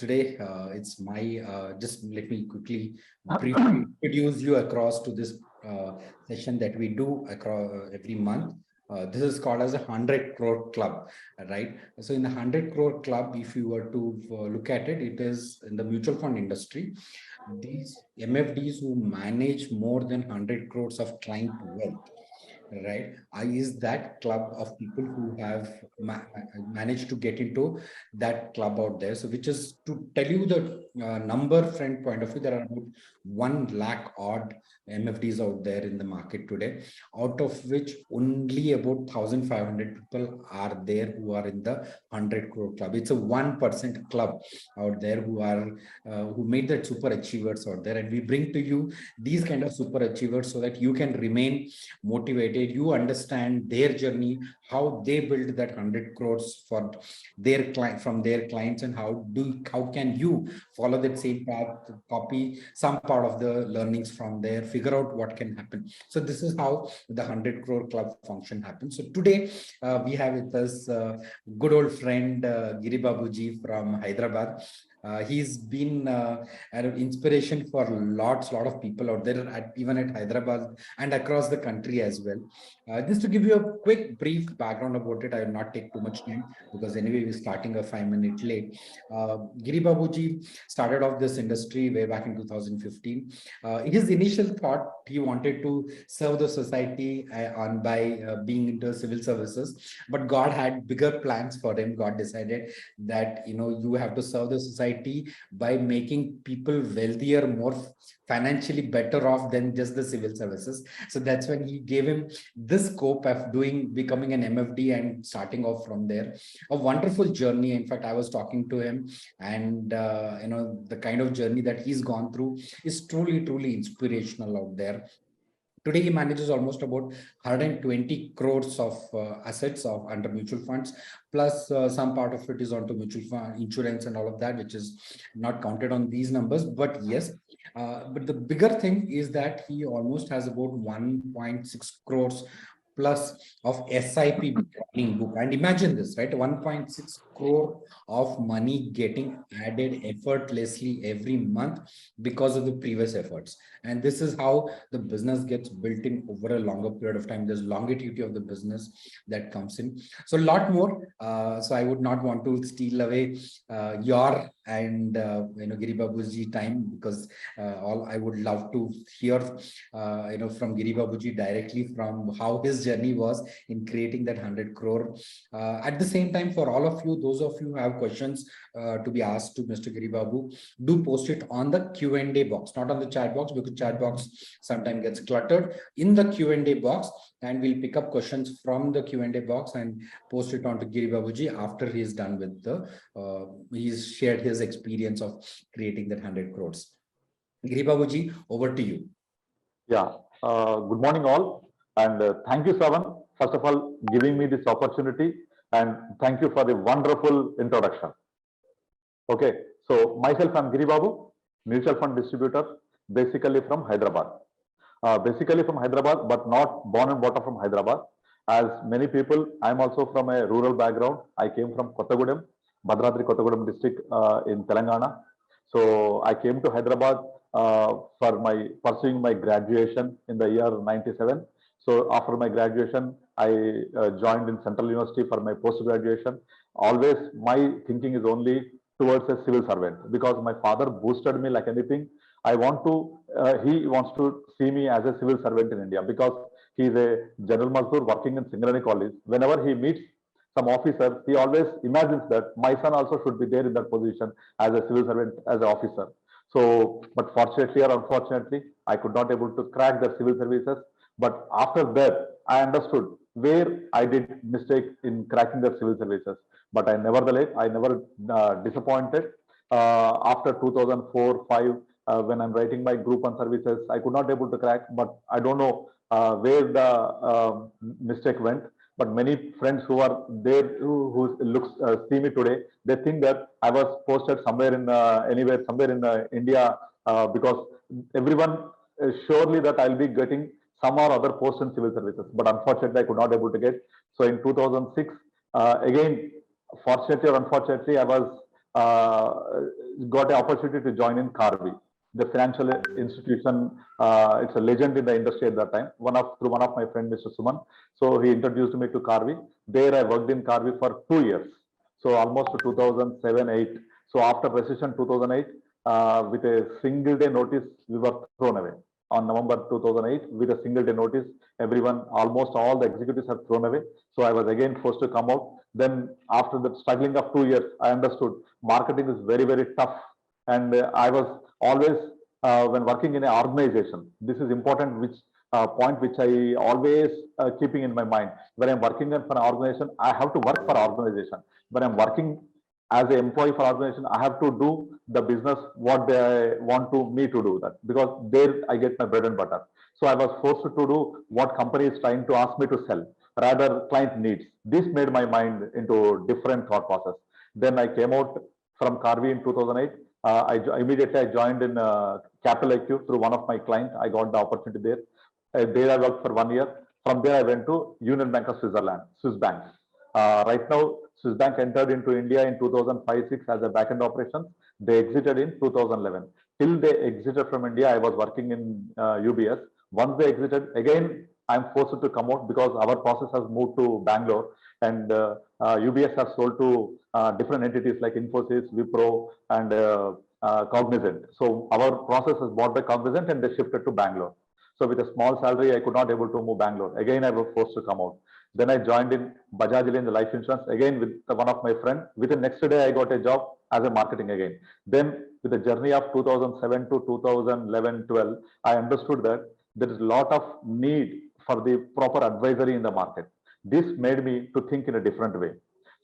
today it's my, just let me quickly briefly introduce you across to this session that we do across every month. This is called as a 100 crore club, right? So in the 100 crore club, if you were to look at it, it is in the mutual fund industry. These MFDs who manage more than 100 crores of client wealth, right? I is that club of people who have managed to get into that club out there. So, which is to tell you the number friend point of view, there are about 1 lakh odd MFDs out there in the market today, out of which only about 1,500 people are there who are in the 100 crore club. It's a 1% club out there who are who made that super achievers out there, and we bring to you these kind of super achievers so that you can remain motivated, you understand their journey, how they build that 100 crores for their client from their clients, and how can you follow that same path, copy some part of the learnings from there, figure out what can happen. So this is how the 100 crore club function happens. So today we have with us good old friend Giri Babuji from Hyderabad. He's been an inspiration for lot of people out there, even at Hyderabad and across the country as well. Just to give you a quick brief background about it, I will not take too much time because anyway we're starting a 5-minute late. Giri Babuji started off this industry way back in 2015. His initial thought, he wanted to serve the society by being into civil services, but God had bigger plans for him. God decided that you have to serve the society by making people wealthier, more financially better off than just the civil services. So that's when he gave him this scope of becoming an MFD and starting off from there. A wonderful journey. In fact, I was talking to him, and the kind of journey that he's gone through is truly inspirational out there. Today, he manages almost about 120 crores of assets under mutual funds, plus some part of it is onto mutual fund insurance and all of that, which is not counted on these numbers. But yes, but the bigger thing is that he almost has about 1.6 crores plus of SIP running book. And imagine this, right? 1.6 crore of money getting added effortlessly every month because of the previous efforts. And this is how the business gets built in over a longer period of time. There's longevity of the business that comes in. So a lot more. So I would not want to steal away your and Giri Babuji time, because all I would love to hear from Giri Babuji directly from how his journey was in creating that 100 crore. At the same time, for all of you, those of you who have questions to be asked to Mr. Giri Babu, do post it on the Q&A box, not on the chat box, because chat box sometimes gets cluttered. In the Q&A box, and we'll pick up questions from the Q&A box and post it on to Giri Babuji after he's done with he's shared his experience of creating that 100 crores. Giri Babuji, over to you. Yeah, good morning all, and thank you, Savan, first of all, giving me this opportunity, and thank you for the wonderful introduction. Okay, so myself, I'm Giri Babu, mutual fund distributor, basically from Hyderabad. But not born and brought up from Hyderabad. As many people, I'm also from a rural background. I came from Kottagudem, Bhadradri Kottagudem district in Telangana. So I came to Hyderabad for pursuing my graduation in the year 97. So after my graduation, I joined in Central University for my post-graduation. Always my thinking is only towards a civil servant, because my father boosted me like anything. He wants to see me as a civil servant in India, because he is a general mazdoor working in Singarani College. Whenever he meets some officer, he always imagines that my son also should be there in that position as a civil servant, as an officer. So, but fortunately or unfortunately, I could not able to crack the civil services. But after that, I understood where I did mistake in cracking the civil services. But I never disappointed. After 2004-5, when I'm writing my group 1 services, I could not able to crack. But I don't know where the mistake went. But many friends who are there who see me today, they think that I was posted somewhere in somewhere in India, because everyone surely that I'll be getting some or other post in civil services. But unfortunately, I could not able to get. So in 2006, again, fortunately or unfortunately, I was got an opportunity to join in Carve, the financial institution. It's a legend in the industry at that time. Through one of my friend, Mr. Suman. So he introduced me to Carve. There I worked in Carve for 2 years. So almost 2007-8. So after recession 2008, with a single day notice, we were thrown away. On November 2008, with a single day notice, everyone, almost all the executives have thrown away. So I was again forced to come out. Then after the struggling of 2 years, I understood marketing is very, very tough. And I was always, when working in an organization, this is important, which point which I always keeping in my mind. When I'm working for an organization, I have to work for organization. When I'm working as an employee for organization, I have to do the business what they want me to do that, because there I get my bread and butter. So I was forced to do what company is trying to ask me to sell, rather client needs. This made my mind into different thought process. Then I came out from Carve in 2008. Immediately I joined in Capital IQ through one of my clients. I got the opportunity there. There I worked for 1 year. From there I went to Union Bank of Switzerland, Swiss Bank. Right now, Swiss Bank entered into India in 2005-6 as a backend operations. They exited in 2011. Till they exited from India, I was working in UBS. Once they exited, again, I'm forced to come out because our process has moved to Bangalore, and UBS has sold to different entities like Infosys, Wipro, and Cognizant. So our process is bought by Cognizant and they shifted to Bangalore. So with a small salary, I could not able to move Bangalore. Again, I was forced to come out. Then I joined in Bajaj Allianz Life Insurance, again with one of my friends. Within next day, I got a job as a marketing again. Then with the journey of 2007 to 2011-12, I understood that there is a lot of need for the proper advisory in the market. This made me to think in a different way.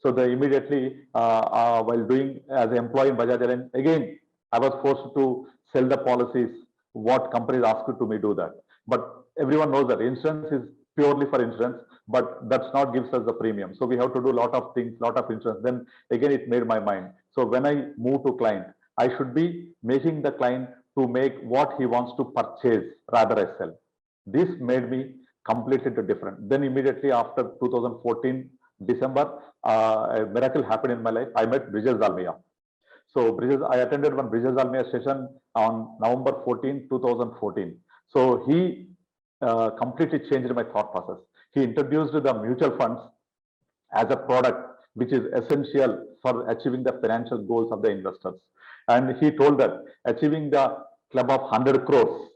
So immediately, while doing as an employee in Bajaj Allianz, again, I was forced to sell the policies, what companies asked to me do that. But everyone knows that insurance is purely for insurance, but that's not gives us the premium. So we have to do a lot of things, lot of insurance. Then again, it made my mind. So when I move to client, I should be making the client to make what he wants to purchase rather I sell. This made me completely different. Then immediately after 2014 December, a miracle happened in my life. I met Brijesh Dalmia. So I attended one Brijesh Dalmia session on November 14, 2014. So he completely changed my thought process. He introduced the mutual funds as a product which is essential for achieving the financial goals of the investors. And he told that achieving the club of 100 crores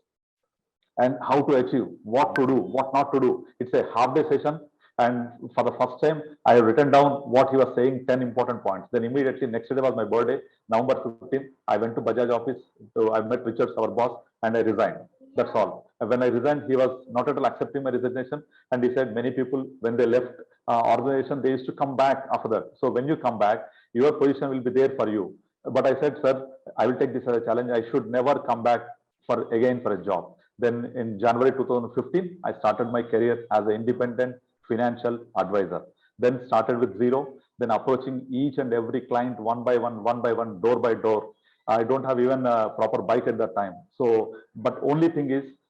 and how to achieve, what to do, what not to do. It's a half-day session. And for the first time, I have written down what he was saying, 10 important points. Then immediately next day was my birthday, November 15th. I went to Bajaj office. So I met Richard, our boss, and I resigned. That's all. And when I resigned, he was not at all accepting my resignation. And he said many people, when they left organization, they used to come back after that. So when you come back, your position will be there for you. But I said, sir, I will take this as a challenge. I should never come back for a job. Then in January 2015, I started my career as an independent financial advisor. Then started with zero, then approaching each and every client one by one, door by door. I don't have even a proper bike at that time. So, but only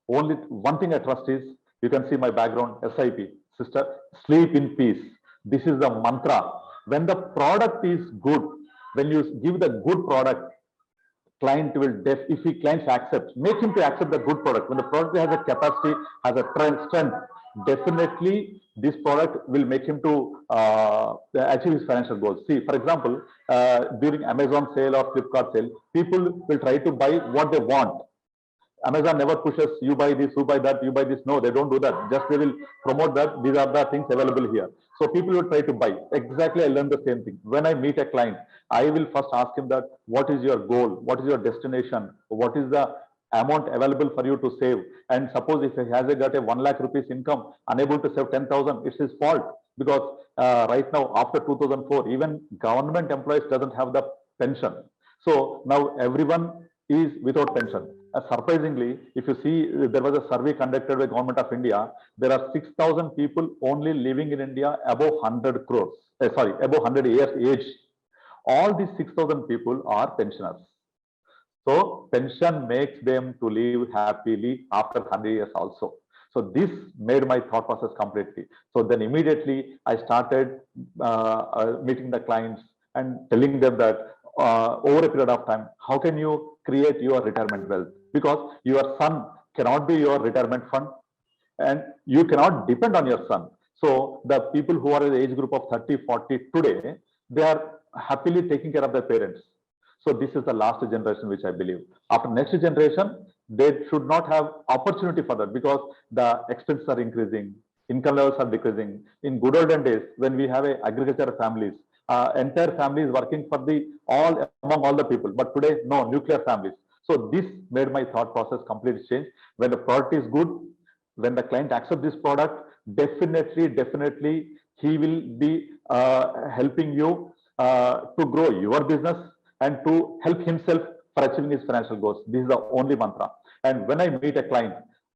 one thing I trust is, you can see my background, SIP, sister, sleep in peace. This is the mantra. When the product is good, when you give the good product, client will if he clients accept, make him to accept the good product. When the product has a capacity, has a strength, definitely this product will make him to achieve his financial goals. See, for example, during Amazon sale or Flipkart sale, people will try to buy what they want. Amazon never pushes you buy this, you buy that, you buy this. No, they don't do that. Just they will promote that these are the things available here. So people will try to buy. Exactly, I learned the same thing. When I meet a client, I will first ask him that what is your goal, what is your destination, what is the amount available for you to save. And suppose if he has got a 1 lakh rupees income, unable to save 10,000, it's his fault. Because right now, after 2004, even government employees doesn't have the pension. So now everyone is without pension. Surprisingly, if you see, there was a survey conducted by Government of India. There are 6,000 people only living in India above 100 crores. Above 100 years age. All these 6,000 people are pensioners. So pension makes them to live happily after 100 years also. So this made my thought process completely. So then immediately I started meeting the clients and telling them that over a period of time, how can you create your retirement wealth? Because your son cannot be your retirement fund, and you cannot depend on your son. So the people who are in the age group of 30, 40 today, they are happily taking care of their parents. So this is the last generation, which I believe. After next generation, they should not have opportunity for that, because the expenses are increasing, income levels are decreasing. In good olden days, when we have a agricultural families, entire family is working for the all among all the people. But today, no, nuclear families. So this made my thought process completely change. When the product is good, when the client accepts this product, definitely he will be helping you to grow your business and to help himself for achieving his financial goals. This is the only mantra. And when I meet a client,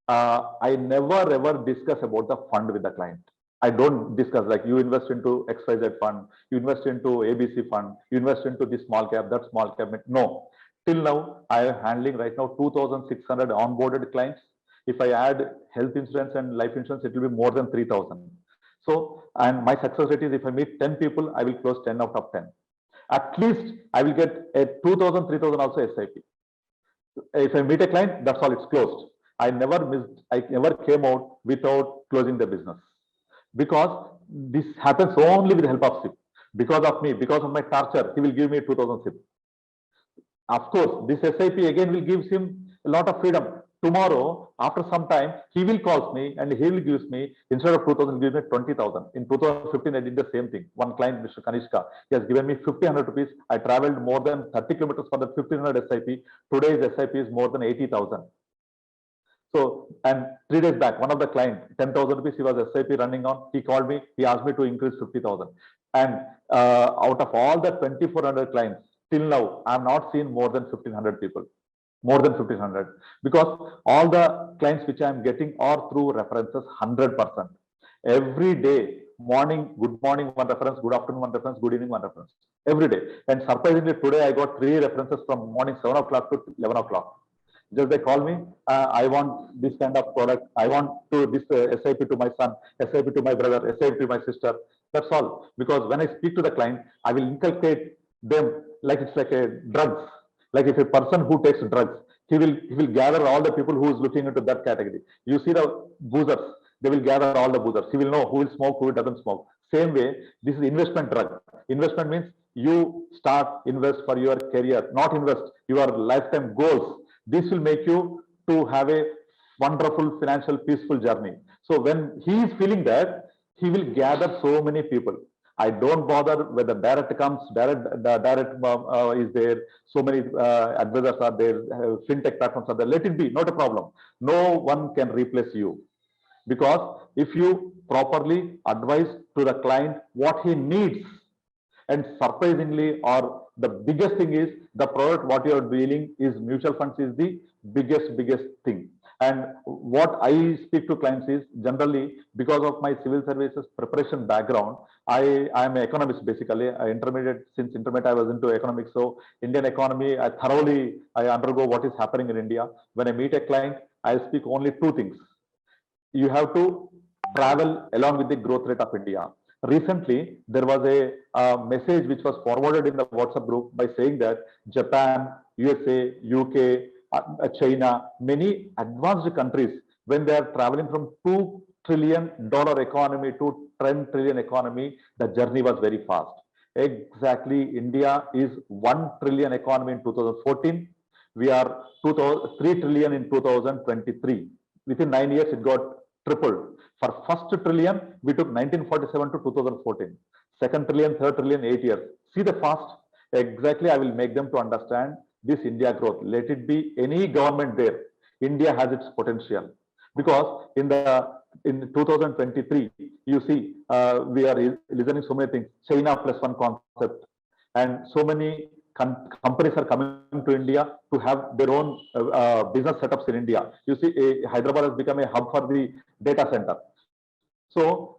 I never ever discuss about the fund with the client. I don't discuss like you invest into XYZ fund, you invest into ABC fund, you invest into this small cap, that small cap. No. Till now, I am handling right now 2,600 onboarded clients. If I add health insurance and life insurance, it will be more than 3,000. So, and my success rate is if I meet 10 people, I will close 10 out of 10. At least I will get a 2,000, 3,000 also SIP. If I meet a client, that's all, it's closed. I never came out without closing the business, because this happens only with the help of SIP. Because of me, because of my torture, he will give me 2,000 SIP. Of course, this SIP again will give him a lot of freedom. Tomorrow, after some time, he will call me and he will give me, instead of 2,000, give me 20,000. In 2015, I did the same thing. One client, Mr. Kanishka, he has given me 1,500 rupees. I traveled more than 30 kilometers for the 1,500 SIP. Today's SIP is more than 80,000. So, and 3 days back, one of the client, 10,000 rupees, he was SIP running on. He called me, he asked me to increase 50,000. And out of all the 2,400 clients, till now, I have not seen more than 1,500 people. More than 1,500, because all the clients which I am getting are through references 100%. Every day, morning, good morning, one reference, good afternoon, one reference, good evening, one reference. Every day. And surprisingly, today I got 3 references from morning 7 o'clock to 11 o'clock. Just they call me, I want this kind of product, I want to this SIP to my son, SIP to my brother, SIP to my sister. That's all. Because when I speak to the client, I will inculcate them like it's like a drugs. Like if a person who takes drugs, he will gather all the people who is looking into that category. You see the boozers, they will gather all the boozers. He will know who will smoke, who doesn't smoke. Same way, this is investment drug. Investment means you start invest for your career, not invest your lifetime goals. This will make you to have a wonderful financial peaceful journey. So when he is feeling that, he will gather so many people. I don't bother whether direct comes, direct is there, so many advisors are there, fintech platforms are there, let it be, not a problem. No one can replace you. Because if you properly advise to the client what he needs, and surprisingly, or the biggest thing is the product what you are dealing is mutual funds is the biggest thing. And what I speak to clients is generally because of my civil services preparation background, I am an economist basically. Since intermediate I was into economics. So Indian economy, I undergo what is happening in India. When I meet a client, I speak only 2 things. You have to travel along with the growth rate of India. Recently, there was a message which was forwarded in the WhatsApp group by saying that Japan, USA, UK, China, many advanced countries, when they are traveling from $2 trillion economy to 10 trillion economy, the journey was very fast. Exactly, India is 1 trillion economy in 2014. We are 3 trillion in 2023. Within 9 years, it got tripled. For first trillion, we took 1947 to 2014. Second trillion, third trillion, 8 years. See the fast. Exactly, I will make them to understand this India growth. Let it be any government there. India has its potential. Because in 2023, you see, we are listening so many things. China plus one concept. And so many companies are coming to India to have their own business setups in India. You see, Hyderabad has become a hub for the data center. So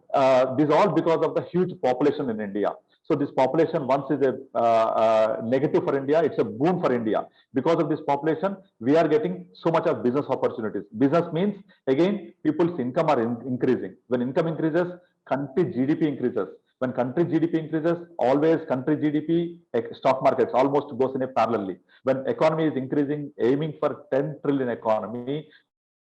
this is all because of the huge population in India. So this population once is a negative for India, it's a boon for India. Because of this population, we are getting so much of business opportunities. Business means, again, people's income are increasing. When income increases, country GDP increases. When country GDP increases, always country GDP, stock markets almost goes in a parallelly. When economy is increasing, aiming for 10 trillion economy,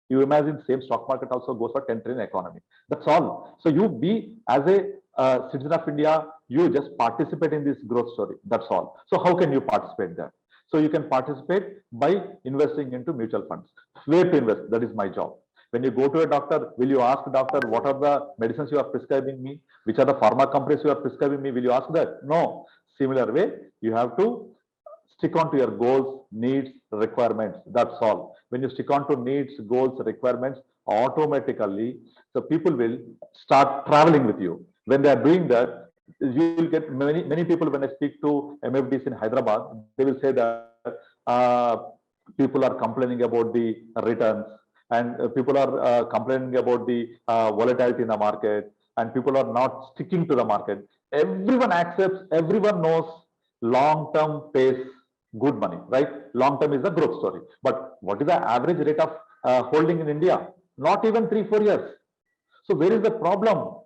you imagine same stock market also goes for 10 trillion economy. That's all. So you be as a citizen of India, you just participate in this growth story. That's all. So how can you participate there? So you can participate by investing into mutual funds. Where to invest? That is my job. When you go to a doctor, will you ask doctor, what are the medicines you are prescribing me? Which are the pharma companies you are prescribing me? Will you ask that? No. Similar way, you have to stick on to your goals, needs, requirements. That's all. When you stick on to needs, goals, requirements, automatically, so people will start traveling with you. When they are doing that, you will get many people. When I speak to MFDs in Hyderabad, they will say that people are complaining about the returns, and people are complaining about the volatility in the market, and people are not sticking to the market. Everyone accepts, everyone knows long-term pays good money, right? Long-term is the growth story. But what is the average rate of holding in India? Not even 3-4 years. So where is the problem?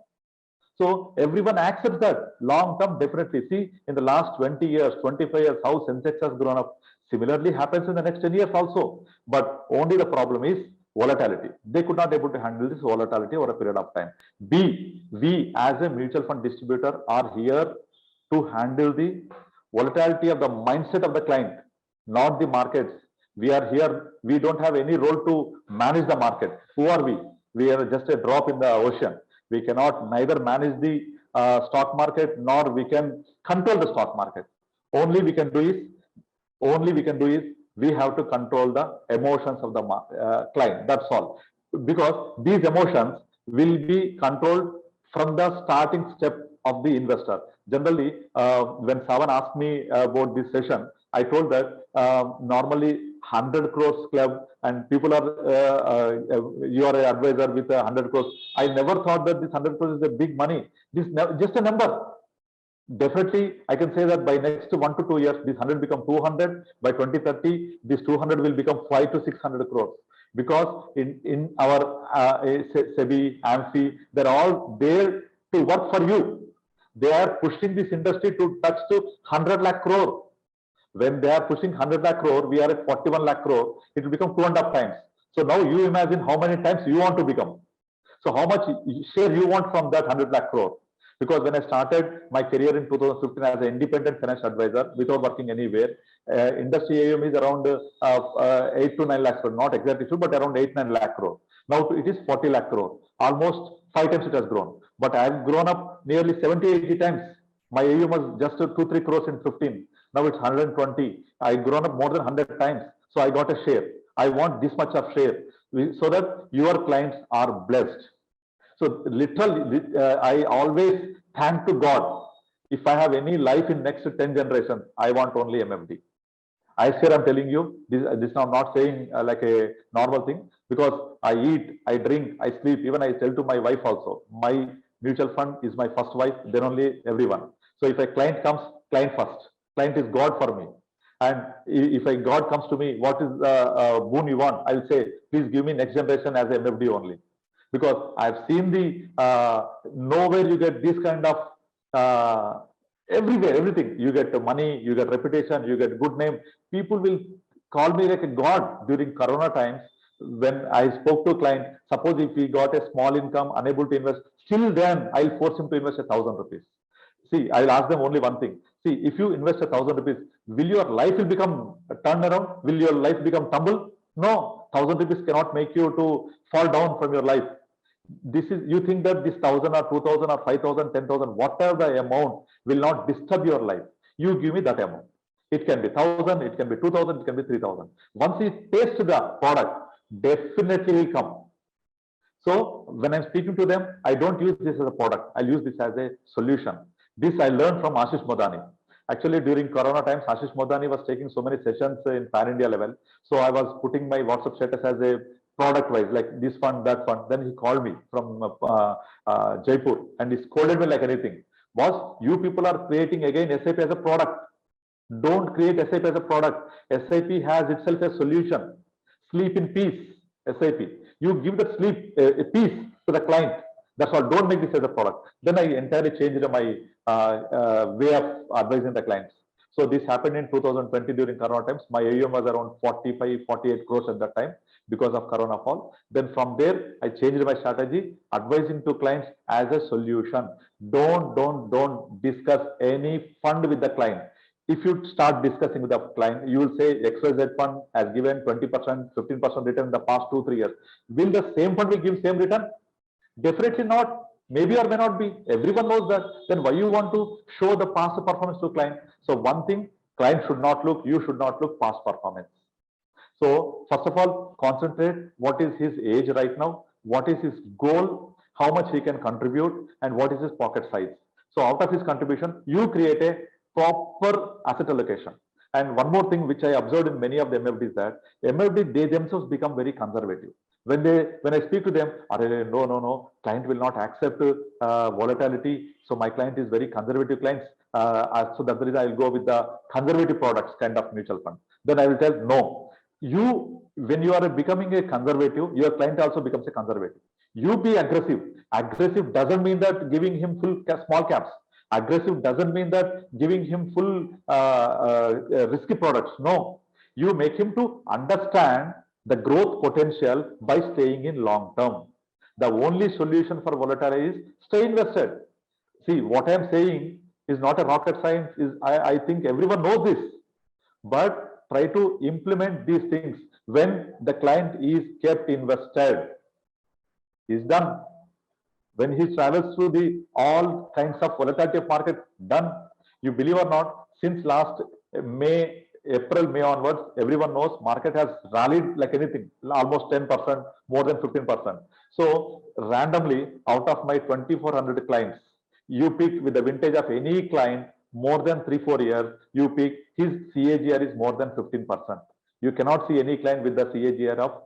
So everyone accepts that long-term definitely. See, in the last 20 years, 25 years, how Sensex has grown up. Similarly happens in the next 10 years also. But only the problem is volatility. They could not able to handle this volatility over a period of time. B, we as a mutual fund distributor are here to handle the volatility of the mindset of the client, not the markets. We are here, we don't have any role to manage the market. Who are we? We are just a drop in the ocean. We cannot neither manage the stock market, nor we can control the stock market. Only we can do is we have to control the emotions of the client. That's all. Because these emotions will be controlled from the starting step of the investor. Generally, when Savan asked me about this session, I told that normally 100 crores club and people are, you are an advisor with 100 crores. I never thought that this 100 crores is a big money. This just a number. Definitely, I can say that by next 1 to 2 years, this 100 become 200. By 2030, this 200 will become 5 to 600 crores. Because in our SEBI, AMFI, they're all there to work for you. They are pushing this industry to touch to 100 lakh crore. When they are pushing 100 lakh crore, we are at 41 lakh crore. It will become 2.5 times. So now you imagine how many times you want to become. So how much share you want from that 100 lakh crore? Because when I started my career in 2015 as an independent financial advisor without working anywhere, industry AUM is around 8 to 9 lakh crore, not exactly true, but around 8-9 lakh crore. Now it is 40 lakh crore. Almost 5 times it has grown. But I have grown up nearly 70-80 times. My AUM was just 2-3 crores in 15. Now it's 120. I grown up more than 100 times. So I got a share. I want this much of share so that your clients are blessed. So literally, I always thank to God. If I have any life in next 10 generations, I want only MFD. I swear I'm telling you, this I'm not saying like a normal thing, because I eat, I drink, I sleep. Even I tell to my wife also, my mutual fund is my first wife, then only everyone. So if a client comes, client first. Client is God for me. And if a God comes to me, what is the boon you want? I'll say, please give me next generation as a MFD only. Because I've seen the nowhere you get this kind of everywhere, everything. You get money, you get reputation, you get good name. People will call me like a god during Corona times. When I spoke to a client, suppose if he got a small income, unable to invest, still then I'll force him to invest 1,000 rupees. See, I'll ask them only one thing. See, if you invest 1,000 rupees, will your life will become turned around? Will your life become tumble? No, 1,000 rupees cannot make you to fall down from your life. This is, you think that this 1,000 or 2,000 or 5,000, 10,000, whatever the amount will not disturb your life. You give me that amount. It can be 1,000, it can be 2,000, it can be 3,000. Once he tastes the product, definitely will come. So when I'm speaking to them, I don't use this as a product. I use this as a solution. This I learned from Ashish Modani. Actually, during Corona times, Ashish Modani was taking so many sessions in pan-India level. So I was putting my WhatsApp status as a product-wise, like this fund, that fund. Then he called me from Jaipur and he scolded me like anything. Boss, you people are creating again SAP as a product. Don't create SAP as a product. SAP has itself a solution. Sleep in peace, SAP. You give that sleep, peace to the client. That's all. Don't make this as a product. Then I entirely changed my way of advising the clients. So this happened in 2020 during Corona times. My AUM was around 45, 48 crores at that time because of Corona fall. Then from there, I changed my strategy, advising to clients as a solution. Don't discuss any fund with the client. If you start discussing with the client, you will say XYZ fund has given 20%, 15% return in the past 2-3 years. Will the same fund will give same return? Definitely not. Maybe or may not be. Everyone knows that. Then why you want to show the past performance to client? So one thing, client should not look, you should not look past performance. So first of all, concentrate what is his age right now, what is his goal, how much he can contribute, and what is his pocket size. So out of his contribution, you create a proper asset allocation. And one more thing which I observed in many of the MFDs, that MFD, they themselves become very conservative. When I speak to them, no, client will not accept volatility. So my client is very conservative clients. So that's the reason I'll go with the conservative products kind of mutual fund. Then I will tell, no, when you are becoming a conservative, your client also becomes a conservative. You be aggressive. Aggressive doesn't mean that giving him full small caps. Aggressive doesn't mean that giving him full risky products. No, you make him to understand the growth potential by staying in long term. The only solution for volatility is stay invested. See, what I am saying is not a rocket science. I think everyone knows this, but try to implement these things when the client is kept invested. Is done. When he travels through the all kinds of volatility of market, done. You believe or not, since last April, May onwards, everyone knows market has rallied like anything, almost 10%, more than 15%. So randomly, out of my 2,400 clients, you pick with the vintage of any client more than 3-4 years, you pick his CAGR is more than 15%. You cannot see any client with the CAGR of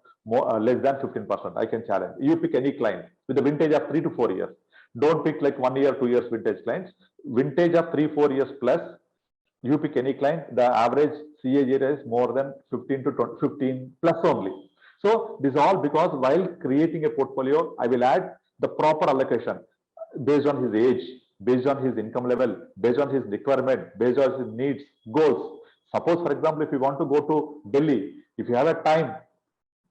less than 15%. I can challenge. You pick any client with the vintage of 3 to 4 years. Don't pick like 1 year, 2 years vintage clients. Vintage of 3-4 years plus. You pick any client. The average CAGR is more than 15 to 15 plus only. So this is all because while creating a portfolio, I will add the proper allocation based on his age, based on his income level, based on his requirement, based on his needs, goals. Suppose, for example, if you want to go to Delhi, if you have a time,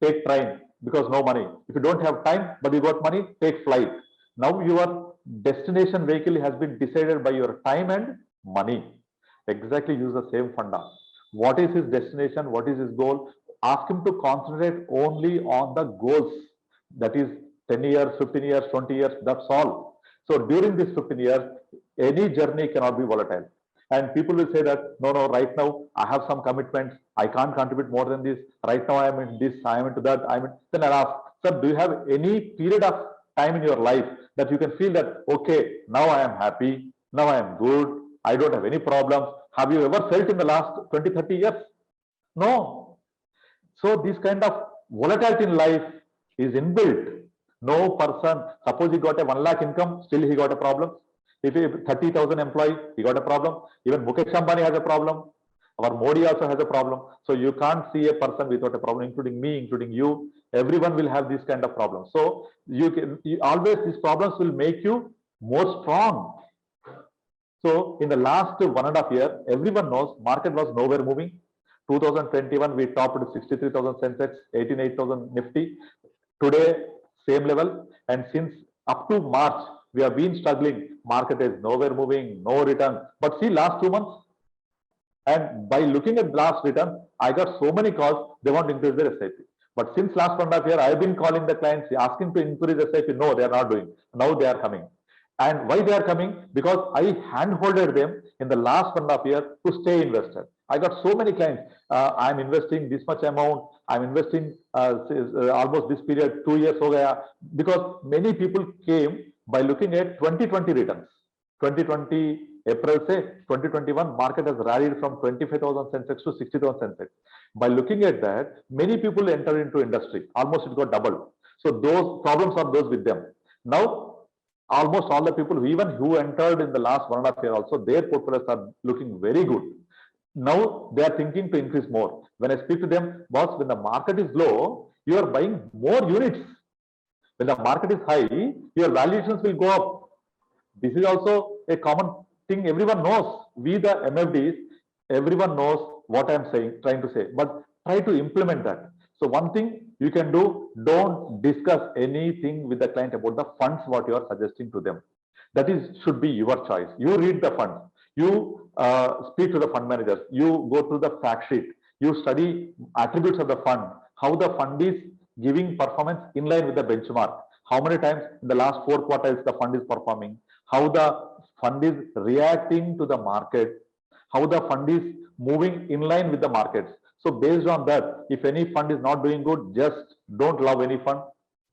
take train because no money. If you don't have time, but you got money, take flight. Now your destination vehicle has been decided by your time and money. Exactly use the same funda. What is his destination? What is his goal? Ask him to concentrate only on the goals. That is 10 years, 15 years, 20 years, that's all. So during this 15 years, any journey cannot be volatile. And people will say that, no, right now I have some commitments. I can't contribute more than this. Right now I am in this, I am into that. Then I'll ask, sir, do you have any period of time in your life that you can feel that, okay, now I am happy, now I am good, I don't have any problems. Have you ever felt in the last 20, 30 years? No. So this kind of volatility in life is inbuilt. No person, suppose he got a 1 lakh income, still he got a problem. If he 30,000 employees, he got a problem. Even Mukesh Ambani has a problem. Our Modi also has a problem. So you can't see a person without a problem, including me, including you. Everyone will have this kind of problem. So always these problems will make you more strong. So in the last 1.5 years, everyone knows market was nowhere moving. 2021, we topped 63,000 Sensex, 18,800 Nifty. Today, same level. And since up to March, we have been struggling. Market is nowhere moving, no return. But see, last 2 months, and by looking at last return, I got so many calls, they want to increase their SIP. But since last 1.5 years, I have been calling the clients, asking to increase SIP. No, they are not doing. Now they are coming. And why they are coming? Because I hand-holded them in the last 1.5 years to stay invested. I got so many clients. I'm investing this much amount. I'm investing almost this period, 2 years. Because many people came by looking at 2020 returns. 2020 April, say 2021 market has rallied from 25,000 Sensex to 60,000 Sensex. By looking at that, many people entered into industry. Almost it got doubled. So those problems are those with them. Now, almost all the people, even who entered in the last 1.5 years also, their portfolios are looking very good. Now they are thinking to increase more. When I speak to them, boss, when the market is low, you are buying more units. When the market is high, your valuations will go up. This is also a common thing everyone knows. We, the MFDs, everyone knows what I'm saying, trying to say, but try to implement that. So one thing you can do, don't discuss anything with the client about the funds, what you are suggesting to them. That is, should be your choice. You read the fund, you speak to the fund managers, you go through the fact sheet, you study attributes of the fund, how the fund is giving performance in line with the benchmark, how many times in the last 4 quarters the fund is performing, how the fund is reacting to the market, how the fund is moving in line with the markets. So based on that, if any fund is not doing good, just don't love any fund,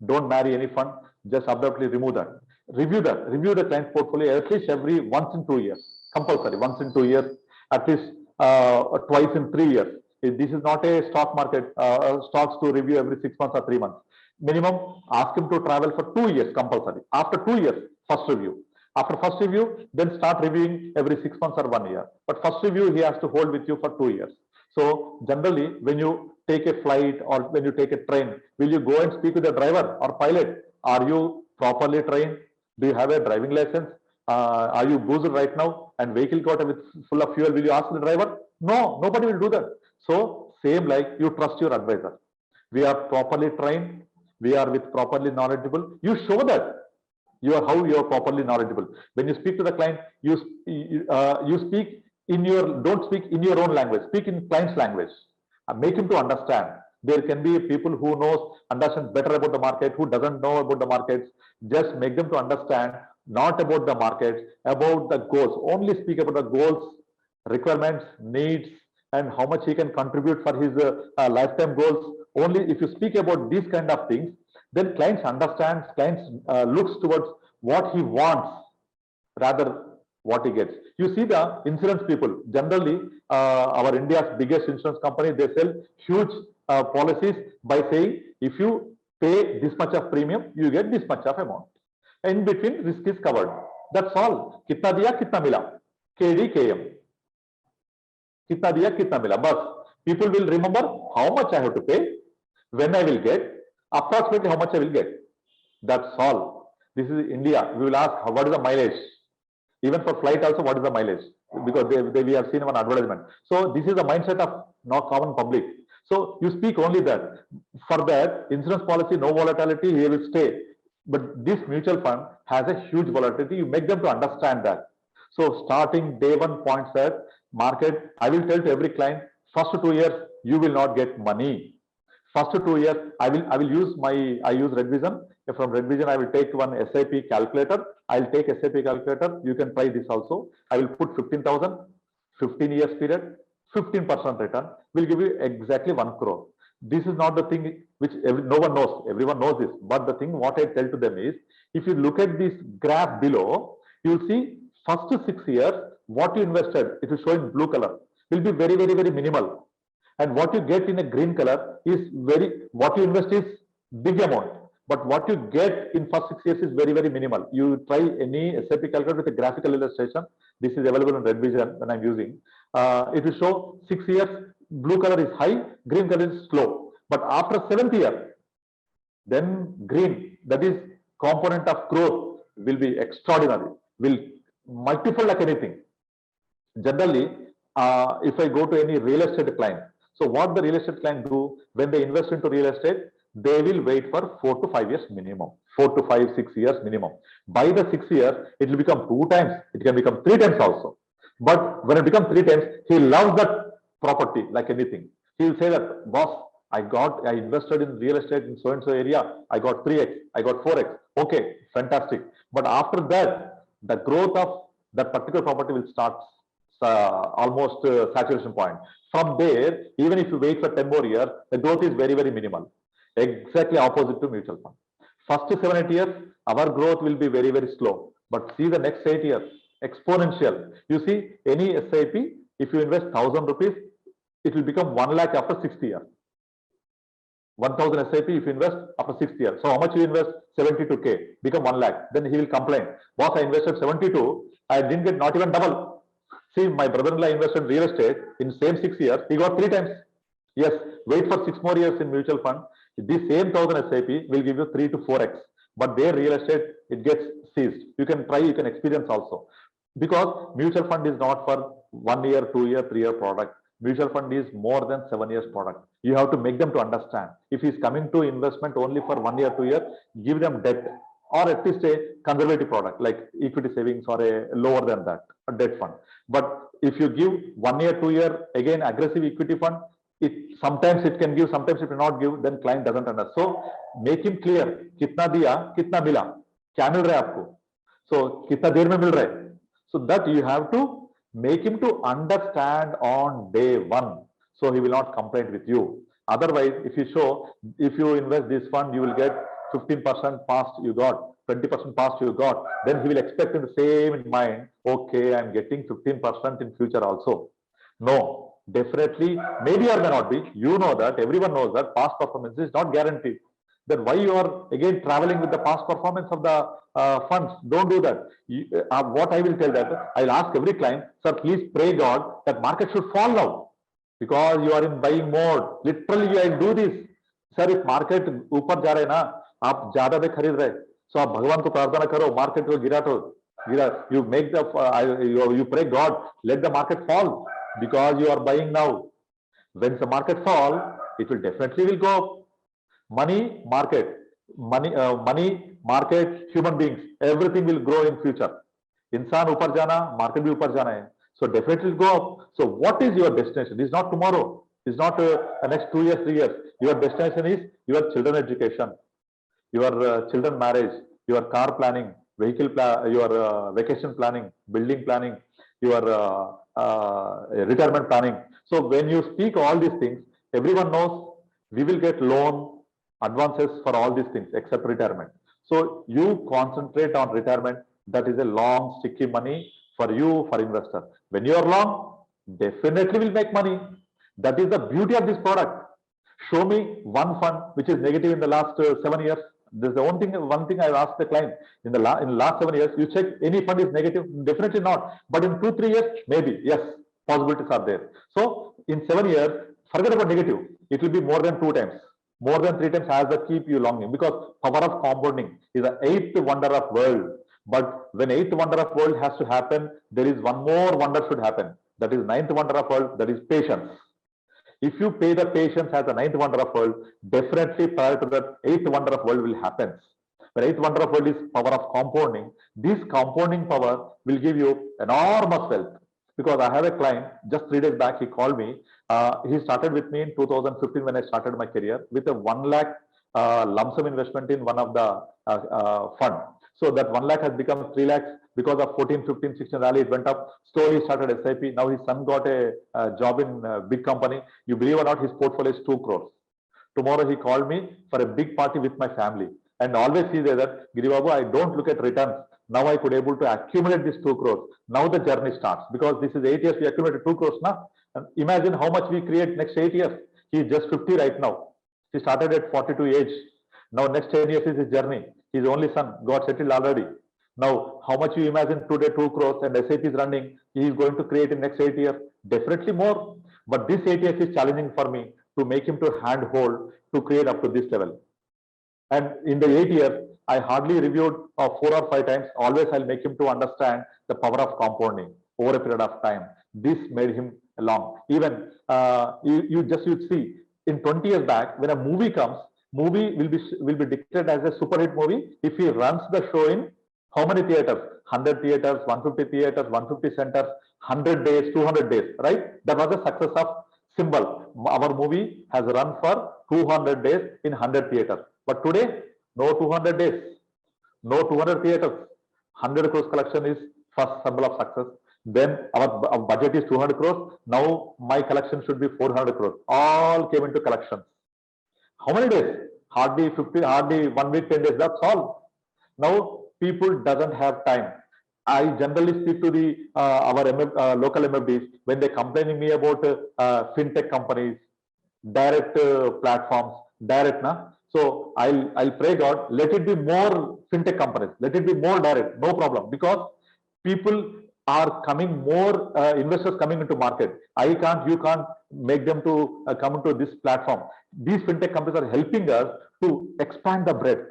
don't marry any fund, just abruptly remove that. Review the client portfolio at least every once in 2 years, compulsory, once in 2 years, at least twice in 3 years. This is not a stock market, stocks to review every 6 months or 3 months. Minimum, ask him to travel for 2 years compulsory. After 2 years, first review. After first review, then start reviewing every 6 months or 1 year. But first review, he has to hold with you for 2 years. So generally, when you take a flight or when you take a train, will you go and speak with the driver or pilot? Are you properly trained? Do you have a driving license? Are you boozed right now and vehicle got with full of fuel? Will you ask the driver? No, nobody will do that. So same like you trust your advisor. We are properly trained. We are with properly knowledgeable. You show that you are how you are properly knowledgeable. When you speak to the client, you speak in your, don't speak in your own language. Speak in client's language. Make him to understand. There can be people who understand better about the market, who doesn't know about the markets. Just make them to understand not about the markets, about the goals. Only speak about the goals, requirements, needs, and how much he can contribute for his lifetime goals. Only if you speak about these kind of things, then clients understand, clients looks towards what he wants rather what he gets. You see the insurance people, generally our India's biggest insurance company, they sell huge policies by saying, if you pay this much of premium, you get this much of amount. In between, risk is covered. That's all. Kitna diya, kitna mila. KD, KM. Kitna diya, kitna mila. But people will remember how much I have to pay, when I will get, approximately how much I will get. That's all. This is India. We will ask, what is the mileage? Even for flight also, what is the mileage? Because we have seen one advertisement. So this is the mindset of not common public. So you speak only that. For that, insurance policy, no volatility, he will stay. But this mutual fund has a huge volatility. You make them to understand that. So starting day one points at market, I will tell to every client, first 2 years, you will not get money. First 2 years, I use Red Vision. From Red Vision, I will take one SIP calculator. I'll take SIP calculator. You can try this also. I will put 15,000, 15 years period, 15% return will give you exactly 1 crore. This is not the thing which no one knows. Everyone knows this. But the thing what I tell to them is, if you look at this graph below, you will see first 6 years, what you invested, it will show in blue color, will be very, very, very minimal. And what you get in a green color is what you invest is big amount. But what you get in first 6 years is very, very minimal. You try any SIP calculator with a graphical illustration. This is available in Red Vision when I'm using. It will show 6 years, blue color is high, green color is slow. But after 7th year, then green, that is component of growth, will be extraordinary, will multiple like anything. Generally, if I go to any real estate client, so what the real estate client do when they invest into real estate, they will wait for 4 to 5 years minimum, 4 to 5, 6 years minimum. By the 6 years, it will become 2 times. It can become 3 times also. But when it becomes 3 times, he loves that property like anything. He will say that, boss, I invested in real estate in so and so area. I got 3x, I got 4x. Okay, fantastic. But after that, the growth of that particular property will start almost saturation point. From there, even if you wait for 10 more years, the growth is very, very minimal. Exactly opposite to mutual fund. First 7, 8 years, our growth will be very, very slow. But see the next 8 years, exponential. You see, any SIP, if you invest 1,000 rupees, it will become 1 lakh after 60 years. 1,000 SIP if you invest after 60 years. So how much you invest? 72K, become 1 lakh. Then he will complain. Boss, I invested 72, I didn't get not even double. See, my brother-in-law invested in real estate in same 6 years, he got 3 times. Yes, wait for 6 more years in mutual fund. This same 1,000 SIP will give you 3 to 4x. but their real estate, it gets seized. You can try, you can experience also. Because mutual fund is not for 1 year, 2 year, 3 year product. Mutual fund is more than 7 years product. You have to make them to understand. If he's coming to investment only for 1 year, 2 year, give them debt or at least a conservative product like equity savings or a lower than that, a debt fund. But if you give 1 year, 2 year, again aggressive equity fund, it sometimes it can give, sometimes it will not give, then client doesn't understand. So make him clear, kitna diya, kitna mila, kya mil raha hai aapko, so kitna der mein mil raha hai. So that you have to make him to understand on day one, so he will not complain with you. Otherwise, if you show, if you invest this fund, you will get 15% past you got, 20% past you got, then he will expect in the same in mind, okay, I'm getting 15% in future also. No, definitely, maybe or may not be. You know that, everyone knows that past performance is not guaranteed. Then why you are again traveling with the past performance of the funds? Don't do that. What I will tell that, I'll ask every client, sir, please pray God that market should fall now, because you are in buying mode. Literally, I do this. Sir, if market ऊपर जा रहे ना, आप ज्यादा में खरीद रहे, so आप भगवान को प्रार्थना करो, market को गिरा तो गिरा. You make the you pray God, let the market fall, because you are buying now. When the market fall, it will definitely will go up. Money, market, money, market, human beings, everything will grow in future. इंसान ऊपर जाना, market भी ऊपर जाना है. So definitely go up. So what is your destination? It's not tomorrow. It's not next 2 years, 3 years. Your destination is your children education, your children marriage, your car planning, vehicle your vacation planning, building planning, your retirement planning. So when you speak all these things, everyone knows we will get loan, advances for all these things except retirement. So you concentrate on retirement. That is a long sticky money for you, for investor. When you are long, definitely will make money. That is the beauty of this product. Show me one fund which is negative in the last 7 years. This is the one thing I've asked the client. In the last 7 years, you check any fund is negative? Definitely not. But in 2-3 years, maybe, yes, possibilities are there. So in 7 years, forget about negative. It will be more than 2 times. More than 3 times has the keep you longing, because power of compounding is the 8th wonder of world. But when 8th wonder of world has to happen, there is one more wonder should happen. That is 9th wonder of world, that is patience. If you pay the patience as the 9th wonder of world, definitely prior to that 8th wonder of world will happen. The 8th wonder of world is power of compounding. This compounding power will give you enormous wealth. Because I have a client, just 3 days back, he called me. He started with me in 2015 when I started my career with a 1 lakh lump sum investment in one of the fund. So that 1 lakh has become 3 lakhs because of 14, 15, 16 rally. It went up. Slowly started SIP. Now his son got a job in a big company. You believe or not, his portfolio is 2 crores. Tomorrow he called me for a big party with my family. And always he said that, Giri Babu, I don't look at returns. Now I could able to accumulate this 2 crores. Now the journey starts, because this is 8 years we accumulated 2 crores now. And imagine how much we create next 8 years. He is just 50 right now. He started at 42 age. Now next 10 years is his journey. His only son got settled already. Now, how much you imagine today 2 crores and SAP is running, he is going to create in next 8 years? Definitely more. But this 8 years is challenging for me to make him to handhold to create up to this level. And in the 8 years, I hardly reviewed 4 or 5 times. Always I'll make him to understand the power of compounding over a period of time. This made him long. Even you'd see in 20 years back, when a movie comes, movie will be declared as a super hit movie if he runs the show in how many theaters? 100 theaters, 150 theaters, 150 centers, 100 days, 200 days, right? That was the success of Symbol. Our movie has run for 200 days in 100 theaters. But today, no 200 days, no 200 theaters. 100 crores collection is first symbol of success. Then our budget is 200 crores. Now my collection should be 400 crores. All came into collections. How many days? Hardly 50, hardly 1 week, 10 days. That's all. Now people doesn't have time. I generally speak to the our local MFDs when they complaining me about fintech companies, direct platforms, direct na. So I'll pray God, let it be more fintech companies, let it be more direct, no problem, because people are coming more investors coming into market. You can't make them to come into this platform. These fintech companies are helping us to expand the breadth.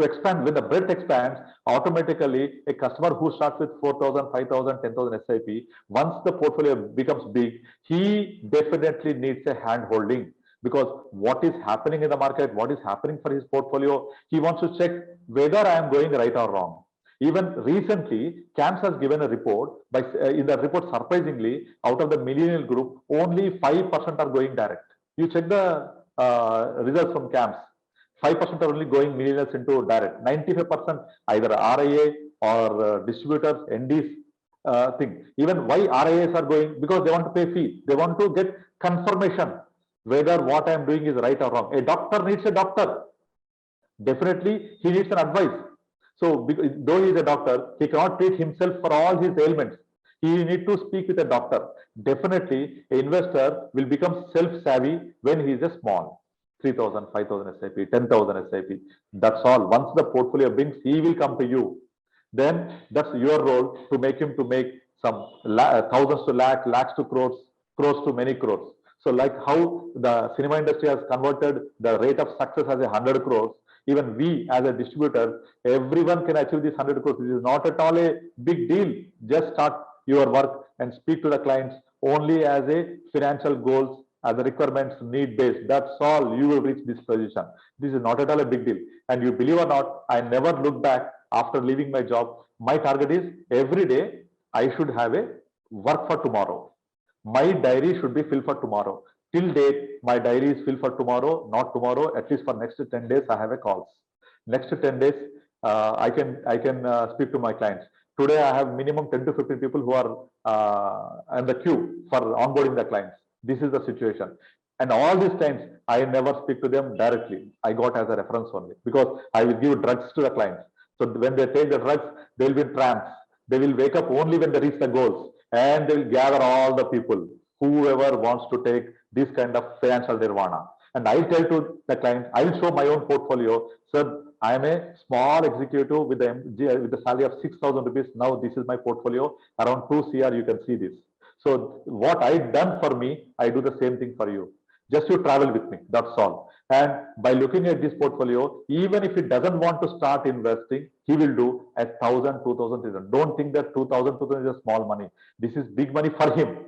To expand, when the breadth expands, automatically a customer who starts with 4,000, 5,000, 10,000 SIP, once the portfolio becomes big, he definitely needs a hand holding, because what is happening in the market, what is happening for his portfolio, he wants to check whether I am going right or wrong. Even recently, CAMS has given a report. In the report, surprisingly, out of the millennial group, only 5% are going direct. You check the results from CAMS. 5% are only going millennials into direct. 95% either RIA or distributors, NDs thing. Even why RIAs are going? Because they want to pay fee. They want to get confirmation whether what I am doing is right or wrong. A doctor needs a doctor. Definitely, he needs an advice. So, though he is a doctor, he cannot treat himself for all his ailments. He needs to speak with a doctor. Definitely, an investor will become self-savvy when he is a small. 3,000, 5,000 SIP, 10,000 SIP. That's all. Once the portfolio brings, he will come to you. Then that's your role to make him to make some thousands to lakhs to crores, crores to many crores. So like how the cinema industry has converted the rate of success as 100 crores, even we as a distributor, everyone can achieve this 100 crores. This is not at all a big deal. Just start your work and speak to the clients only as a financial goals, as the requirements need based. That's all, you will reach this position. This is not at all a big deal. And you believe or not, I never look back after leaving my job. My target is every day I should have a work for tomorrow. My diary should be filled for tomorrow. Till date, my diary is filled for tomorrow, not tomorrow. At least for next 10 days, I have a calls. Next 10 days, I can speak to my clients. Today, I have minimum 10 to 15 people who are in the queue for onboarding the clients. This is the situation. And all these times, I never speak to them directly. I got as a reference only, because I will give drugs to the clients. So when they take the drugs, they will be in trance. They will wake up only when they reach the goals, and they will gather all the people, whoever wants to take this kind of financial nirvana. And I'll tell to the client, I'll show my own portfolio. Sir, I am a small executive with the salary of 6,000 rupees. Now this is my portfolio, around 2 CR, you can see this. So what I done for me, I do the same thing for you. Just you travel with me, that's all. And by looking at this portfolio, even if he doesn't want to start investing, he will do 1,000, 2,000, 3,000. Don't think that 2,000, 2,000 is a small money. This is big money for him.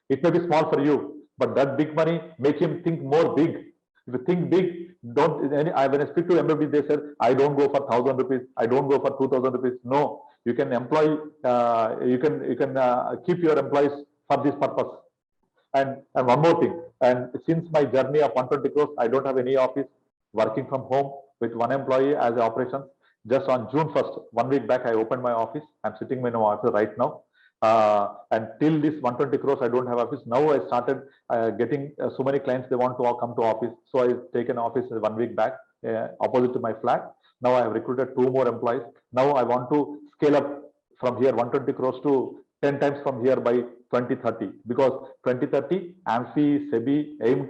It may be small for you, but that big money make him think more big. If you think big, don't. When I speak to MBB, they said, I don't go for 1,000 rupees. I don't go for 2,000 rupees. No, you can employ. You can keep your employees for this purpose. And one more thing. And since my journey of 120 crores, I don't have any office, working from home with one employee as an operations. Just on June 1st, 1 week back, I opened my office. I'm sitting in my office right now. And till this 120 crores, I don't have office. Now I started getting so many clients, they want to come to office. So I taken office 1 week back, opposite to my flat. Now I have recruited 2 more employees. Now I want to scale up from here 120 crores to 10 times from here by 2030, because 2030 AMFI, SEBI aimed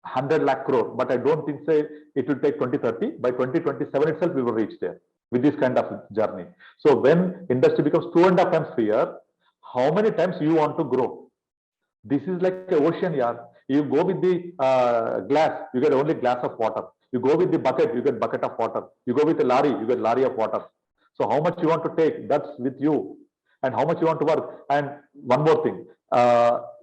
100 lakh crore, but I don't think say it will take 2030. By 2027 itself, we will reach there with this kind of journey. So when industry becomes 2.5 times bigger, how many times you want to grow? This is like an ocean, yeah. You go with the glass, you get only glass of water. You go with the bucket, you get bucket of water. You go with the lorry, you get lorry of water. So how much you want to take, that's with you. And how much you want to work. And one more thing,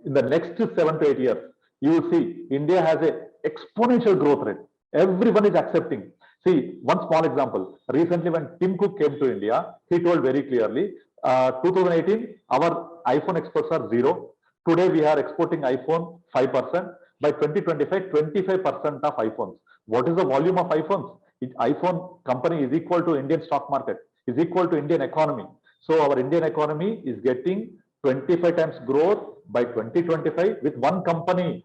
in the next 7 to 8 years, you will see India has an exponential growth rate. Everyone is accepting. See, one small example. Recently, when Tim Cook came to India, he told very clearly, 2018, our iPhone exports are 0. Today, we are exporting iPhone 5%. By 2025, 25% of iPhones. What is the volume of iPhones? iPhone company is equal to Indian stock market, is equal to Indian economy. So our Indian economy is getting 25 times growth by 2025 with one company.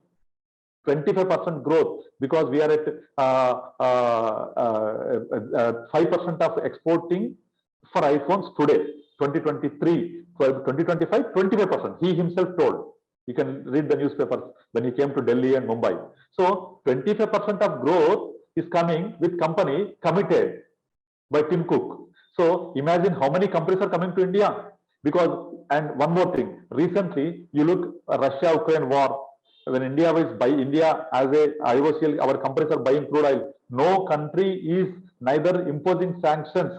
25% growth, because we are at 5% of exporting for iPhones today. 2023, 2025, 25%. He himself told. You can read the newspapers when he came to Delhi and Mumbai. So 25% of growth is coming with company committed by Tim Cook. So imagine how many companies are coming to India. Because, and one more thing, recently you look Russia-Ukraine war, when India is by India as a IOCL, our companies are buying crude oil. No country is neither imposing sanctions.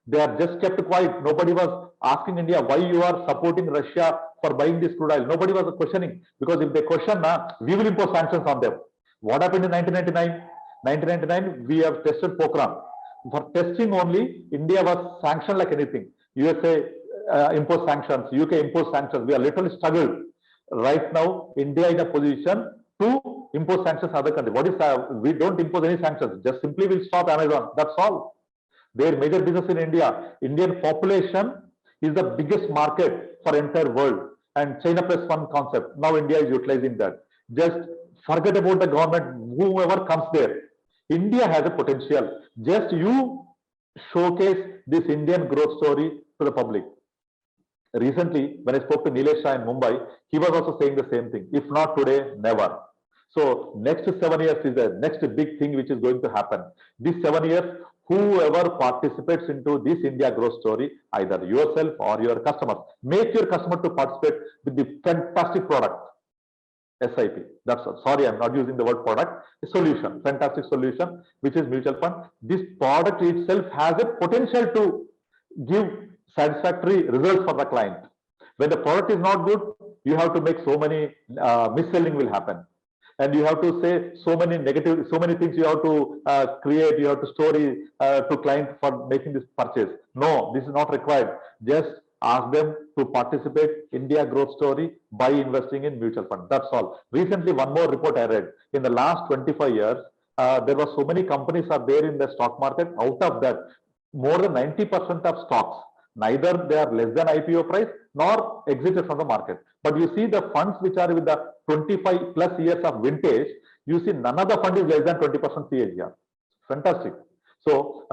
They are just kept quiet. Nobody was asking India why you are supporting Russia for buying this crude oil. Nobody was questioning, because if they question, we will impose sanctions on them. What happened in 1999? 1999, we have tested Pokhran. For testing only, India was sanctioned like anything. USA imposed sanctions, UK imposed sanctions. We are literally struggled. Right now, India is in a position to impose sanctions on other countries. What is we don't impose any sanctions. Just simply we'll stop Amazon. That's all. Their major business in India. Indian population is the biggest market for entire world. And China plus one concept. Now India is utilizing that. Just forget about the government, whoever comes there. India has a potential. Just you showcase this Indian growth story to the public. Recently, when I spoke to Nilesh Shah in Mumbai, he was also saying the same thing. If not today, never. So next 7 years is the next big thing which is going to happen. These 7 years, whoever participates into this India growth story, either yourself or your customers, make your customer to participate with the fantastic product. SIP. That's all. Sorry, I'm not using the word product. A solution, fantastic solution, which is mutual fund. This product itself has a potential to give satisfactory results for the client. When the product is not good, you have to make so many mis-selling will happen. And you have to say so many negative, so many things you have to create, you have to story to client for making this purchase. No, this is not required. Just ask them to participate India growth story by investing in mutual fund. That's all. Recently, one more report I read. In the last 25 years, there were so many companies are there in the stock market. Out of that, more than 90% of stocks, neither they are less than IPO price nor exited from the market. But you see the funds which are with the 25 plus years of vintage, you see none of the fund is less than 20% CAGR. Fantastic. So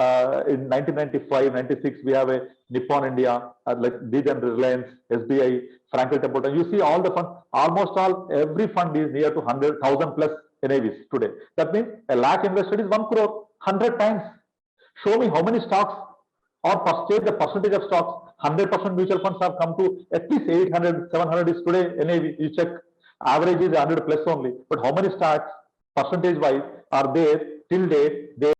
in 1995, 96, we have a Nippon India, like Degen Reliance, SBI, Franklin Templeton. You see all the funds, almost all, every fund is near to 100,000 plus NAVs today. That means a lakh invested is 1 crore, 100 times. Show me how many stocks or purchase the percentage of stocks. 100% mutual funds have come to at least 800, 700 is today NAV. You check, average is 100 plus only. But how many stocks percentage wise are there till date? They